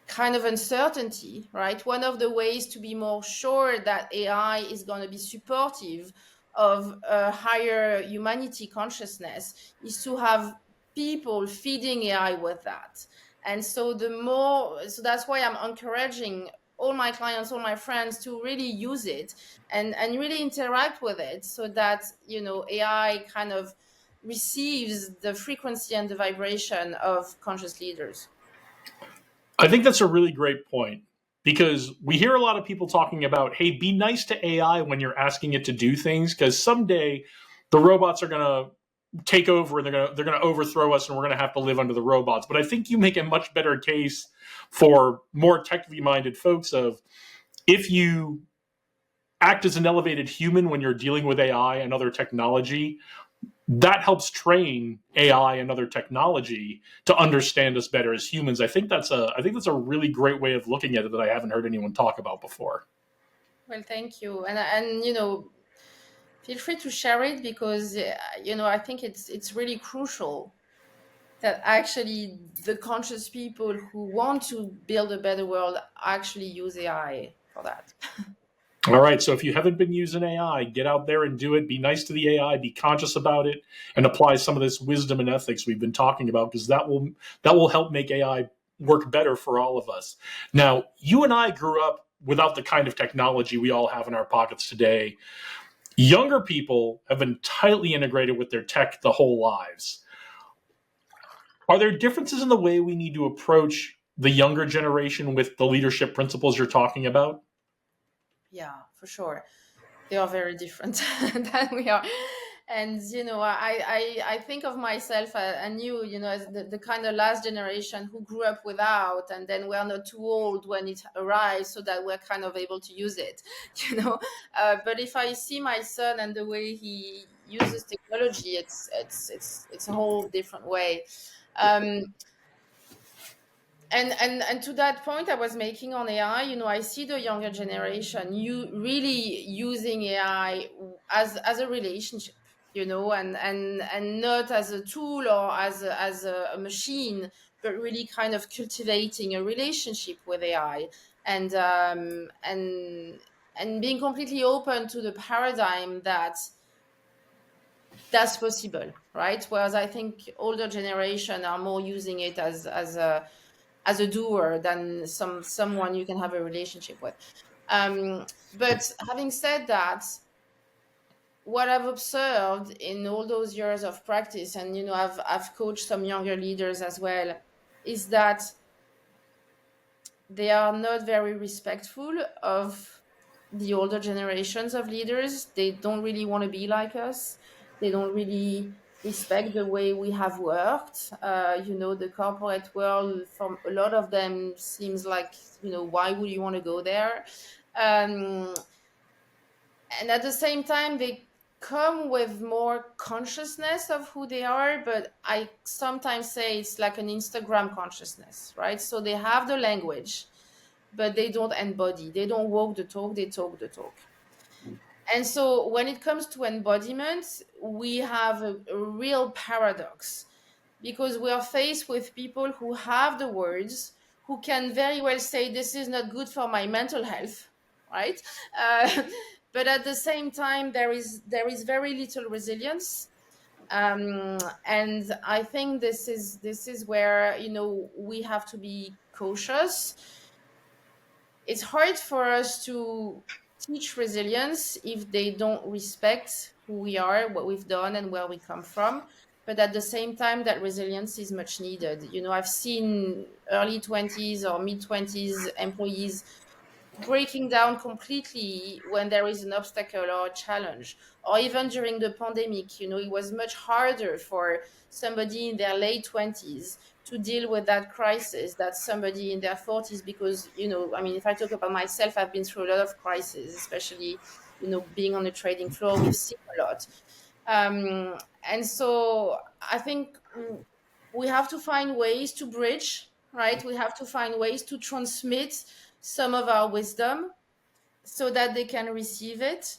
Kind of uncertainty, right? One of the ways to be more sure that AI is going to be supportive of a higher humanity consciousness is to have people feeding AI with that. And so so that's why I'm encouraging all my clients, all my friends to really use it and really interact with it so that, AI kind of receives the frequency and the vibration of conscious leaders. I think that's a really great point because we hear a lot of people talking about, hey, be nice to AI when you're asking it to do things because someday the robots are going to take over and they're going to overthrow us and we're going to have to live under the robots. But I think you make a much better case for more technically minded folks of if you act as an elevated human when you're dealing with AI and other technology, that helps train AI and other technology to understand us better as humans. I think that's a really great way of looking at it that I haven't heard anyone talk about before. Well, thank you, and feel free to share it because I think it's really crucial that actually the conscious people who want to build a better world actually use AI for that. All right, so if you haven't been using AI, get out there and do it. Be nice to the AI, be conscious about it, and apply some of this wisdom and ethics we've been talking about because that will help make AI work better for all of us. Now, you and I grew up without the kind of technology we all have in our pockets today. Younger people have been tightly integrated with their tech the whole lives. Are there differences in the way we need to approach the younger generation with the leadership principles you're talking about? Yeah, for sure. They are very different than we are. And I think of myself and you as the kind of last generation who grew up without, and then we're not too old when it arrives, so that we're kind of able to use it. But if I see my son and the way he uses technology, it's a whole different way. Um, and to that point I was making on AI, I see the younger generation you really using AI as a relationship, and not as a tool or as a machine, but really kind of cultivating a relationship with AI and being completely open to the paradigm that's possible, right? Whereas I think older generation are more using it as a doer than someone you can have a relationship with. But having said that, what I've observed in all those years of practice, and I've coached some younger leaders as well, is that they are not very respectful of the older generations of leaders. They don't really want to be like us. They don't really respect the way we have worked. The corporate world, from a lot of them, seems like, why would you want to go there? Um, and at the same time, they come with more consciousness of who they are, but I sometimes say it's like an Instagram consciousness, right? So they have the language, but they don't embody. They don't walk the talk, they talk the talk. And so when it comes to embodiment, we have a real paradox because we are faced with people who have the words, who can very well say, this is not good for my mental health, right? Uh, but at the same time, there is very little resilience. And I think this is where we have to be cautious. It's hard for us to teach resilience if they don't respect who we are, what we've done, and where we come from. But at the same time, that resilience is much needed. I've seen early 20s or mid 20s employees breaking down completely when there is an obstacle or a challenge. Or even during the pandemic, it was much harder for somebody in their late 20s to deal with that crisis that somebody in their 40s, because, I mean, if I talk about myself, I've been through a lot of crises, especially, being on the trading floor, we've seen a lot. And so I think we have to find ways to bridge, right? We have to find ways to transmit some of our wisdom so that they can receive it.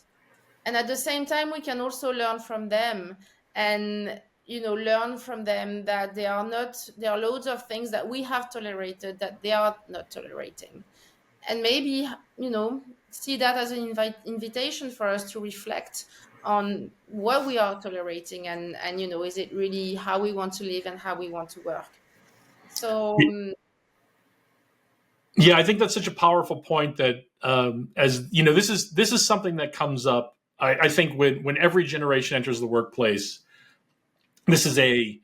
And at the same time, we can also learn from them, and learn from them that there are loads of things that we have tolerated that they are not tolerating, and maybe see that as an invitation for us to reflect on what we are tolerating, and is it really how we want to live and how we want to work. So Yeah, I think that's such a powerful point that, as you know, this is something that comes up. I think when every generation enters the workplace, this is a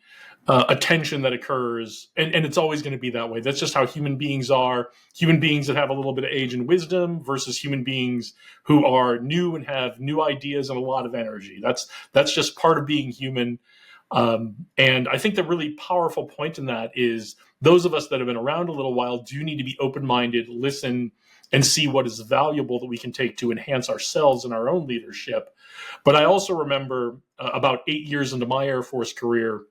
tension that occurs, and it's always going to be that way. That's just how human beings are. Human beings that have a little bit of age and wisdom versus human beings who are new and have new ideas and a lot of energy. That's just part of being human. And I think the really powerful point in that is those of us that have been around a little while do need to be open-minded, listen, and see what is valuable that we can take to enhance ourselves and our own leadership. But I also remember about 8 years into my Air Force career,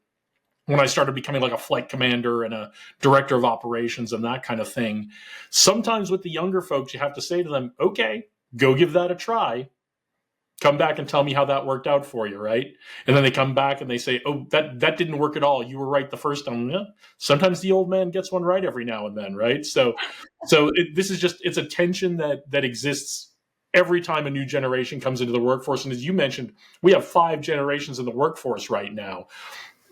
when I started becoming like a flight commander and a director of operations and that kind of thing, sometimes with the younger folks, you have to say to them, okay, go give that a try. Come back and tell me how that worked out for you, right? And then they come back and they say, oh, that didn't work at all. You were right the first time. Yeah. Sometimes the old man gets one right every now and then, right? So this is just, it's a tension that exists every time a new generation comes into the workforce. And as you mentioned, we have 5 generations in the workforce right now.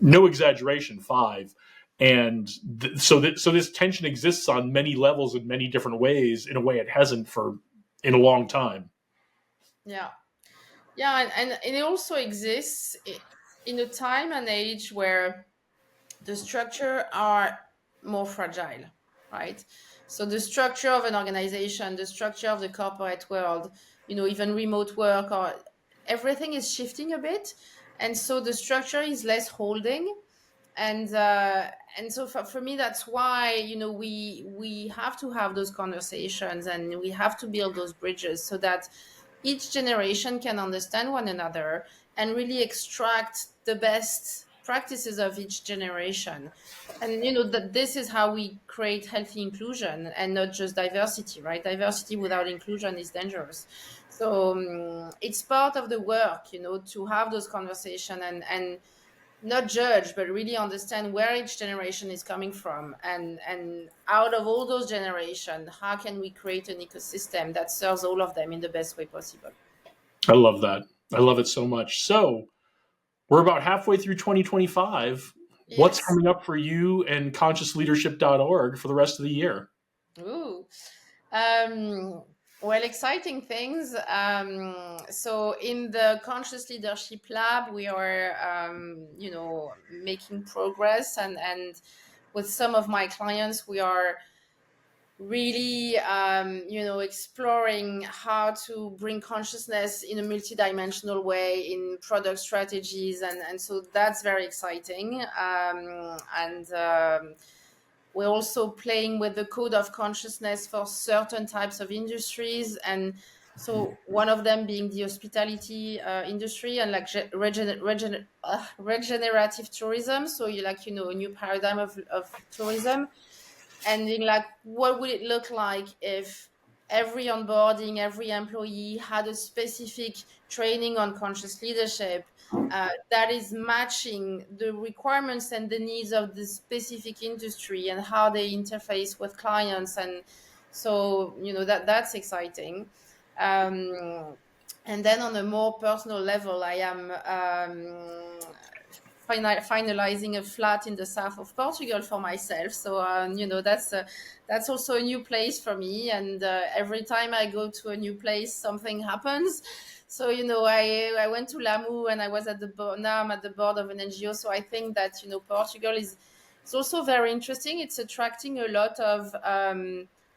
No exaggeration, 5. And so this tension exists on many levels in many different ways, in a way it hasn't in a long time. yeah. Yeah, and it also exists in a time and age where the structure are more fragile, right? So the structure of an organization, the structure of the corporate world, even remote work, or everything is shifting a bit, and so the structure is less holding. And so for me, that's why we have to have those conversations, and we have to build those bridges so that each generation can understand one another and really extract the best practices of each generation. And that this is how we create healthy inclusion and not just diversity, right? Diversity without inclusion is dangerous. So it's part of the work, to have those conversations, and not judge, but really understand where each generation is coming from, and out of all those generations, how can we create an ecosystem that serves all of them in the best way possible. I love that. I love it so much. So we're about halfway through 2025. Yes. What's coming up for you and consciousleadership.org for the rest of the year? Ooh. Well, exciting things. So in the Conscious Leadership Lab, we are, making progress, and with some of my clients, we are really, exploring how to bring consciousness in a multidimensional way in product strategies, and so that's very exciting. We're also playing with the code of consciousness for certain types of industries. And so one of them being the hospitality industry, and like regenerative tourism. So you a new paradigm of tourism. And then what would it look like if every onboarding, every employee had a specific training on conscious leadership that is matching the requirements and the needs of the specific industry and how they interface with clients. And so, that's exciting. And then on a more personal level, I am finalizing a flat in the south of Portugal for myself. So, that's also a new place for me. And every time I go to a new place, something happens. So, I went to Lamu, and I was now I'm at the board of an NGO. So I think that, Portugal is also very interesting. It's attracting a lot of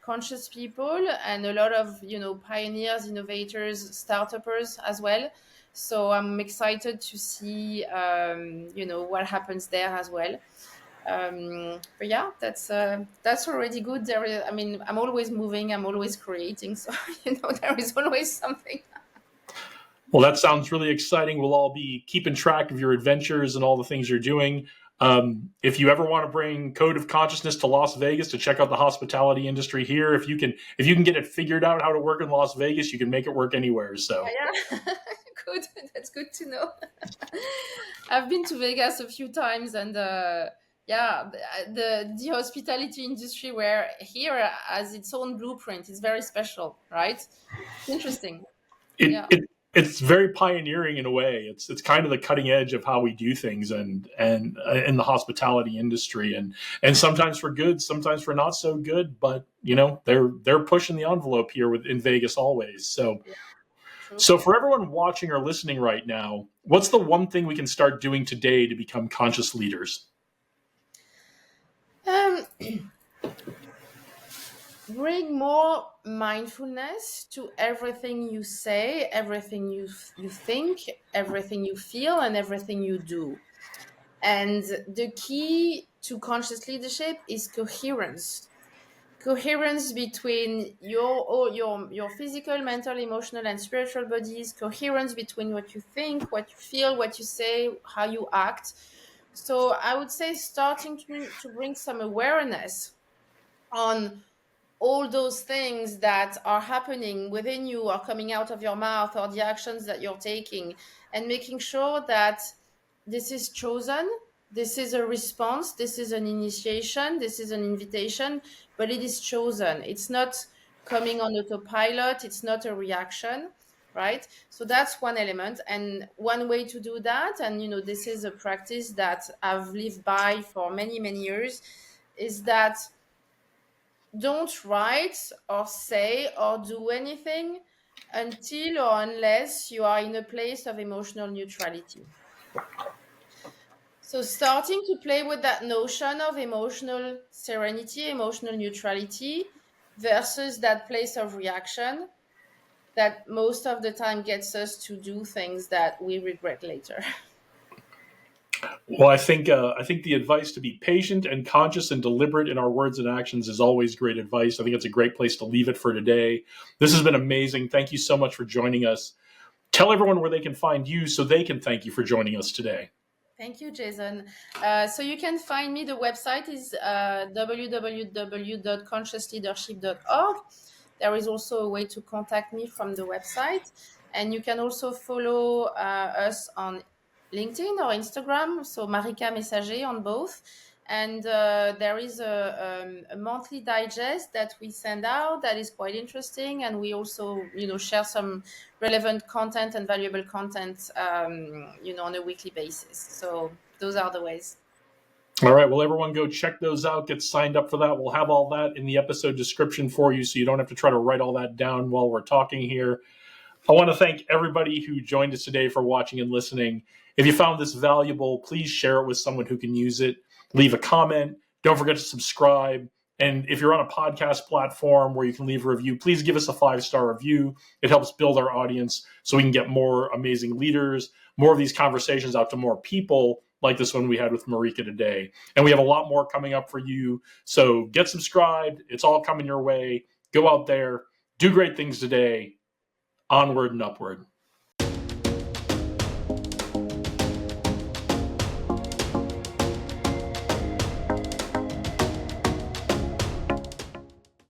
conscious people and a lot of, pioneers, innovators, startuppers as well. So I'm excited to see, what happens there as well. But yeah, that's already good. I mean, I'm always moving, I'm always creating, so there is always something. Well, that sounds really exciting. We'll all be keeping track of your adventures and all the things you're doing. If you ever want to bring Code of Consciousness to Las Vegas to check out the hospitality industry here, if you can get it figured out how to work in Las Vegas, you can make it work anywhere. So Yeah. Good. That's good to know. I've been to Vegas a few times, and yeah, the hospitality industry where here has its own blueprint. It's very special, right? Interesting. it, Yeah. it it's very pioneering in a way. It's kind of the cutting edge of how we do things, and in the hospitality industry, and sometimes for good, sometimes for not so good. But they're pushing the envelope here in Vegas always. So Yeah. True. so for everyone watching or listening right now, what's the one thing we can start doing today to become conscious leaders? Um, bring more mindfulness to everything you say, everything you think, everything you feel, and everything you do. And the key to conscious leadership is coherence. Coherence between your physical, mental, emotional, and spiritual bodies. Coherence between what you think, what you feel, what you say, how you act. So I would say starting to bring some awareness on all those things that are happening within you or coming out of your mouth, or the actions that you're taking, and making sure that this is chosen, this is a response, this is an initiation, this is an invitation, but it is chosen. It's not coming on autopilot, it's not a reaction, right? So that's one element. And one way to do that, and this is a practice that I've lived by for many, many years, is that don't write or say or do anything until or unless you are in a place of emotional neutrality. So starting to play with that notion of emotional serenity, emotional neutrality versus that place of reaction that most of the time gets us to do things that we regret later. Well, I think the advice to be patient and conscious and deliberate in our words and actions is always great advice. I think it's a great place to leave it for today. This has been amazing. Thank you so much for joining us. Tell everyone where they can find you so they can thank you for joining us today. Thank you, Jason. So you can find me. The website is www.consciousleadership.org. There is also a way to contact me from the website. And you can also follow us on LinkedIn or Instagram. So Marika Messager on both. And there is a monthly digest that we send out that is quite interesting. And we also, share some relevant content and valuable content, on a weekly basis. So those are the ways. All right. Well, everyone go check those out. Get signed up for that. We'll have all that in the episode description for you so you don't have to try to write all that down while we're talking here. I want to thank everybody who joined us today for watching and listening. If you found this valuable, please share it with someone who can use it. Leave a comment. Don't forget to subscribe. And if you're on a podcast platform where you can leave a review, please give us a 5-star review. It helps build our audience so we can get more amazing leaders, more of these conversations out to more people like this one we had with Marika today. And we have a lot more coming up for you. So get subscribed. It's all coming your way. Go out there, do great things today. Onward and upward.